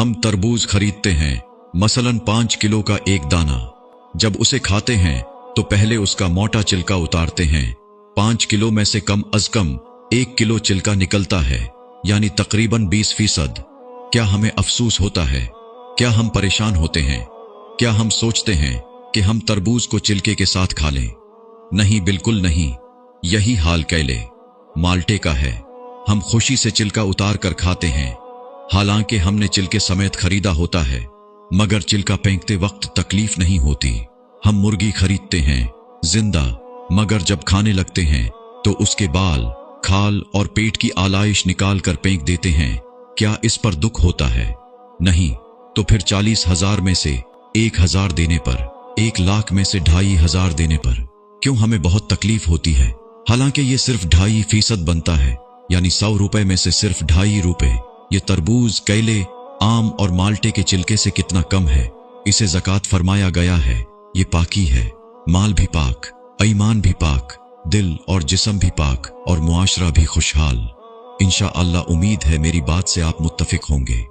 हम तरबूज खरीदते हैं, मसलन 5 किलो का एक दाना। जब उसे खाते हैं तो पहले उसका मोटा छिलका उतारते हैं। 5 किलो में से कम अज कम 1 किलो छिलका निकलता है, यानी तकरीबन 20%। क्या हमें अफसोस होता है? क्या हम परेशान होते हैं? क्या हम सोचते हैं कि हम तरबूज को छिलके के साथ खा लें? नहीं, बिल्कुल नहीं। यही हाल केले, माल्टे का है। हम खुशी से छिलका उतार कर खाते हैं, हालांकि हमने छिलके समेत खरीदा होता है, मगर छिलका फेंकते वक्त तकलीफ नहीं होती। हम मुर्गी खरीदते हैं जिंदा, मगर जब खाने लगते हैं तो उसके बाल, खाल और पेट की आलाइश निकाल कर फेंक देते हैं। क्या इस पर दुख होता है? नहीं। तो फिर 40,000 में से 1,000 देने पर, 1 लाख में से 2,500 देने पर क्यों हमें बहुत तकलीफ होती है? हालांकि ये सिर्फ 2.5% बनता है, यानी 100 रुपए में से सिर्फ 2.5 रुपए। ये तरबूज, केले, आम और माल्टे के छिलके से कितना कम है। इसे ज़कात फरमाया गया है। ये पाकी है, माल भी पाक, ईमान भी पाक, दिल और जिस्म भी पाक और मुआशरा भी खुशहाल। इंशाअल्लाह उम्मीद है मेरी बात से आप मुत्तफिक होंगे।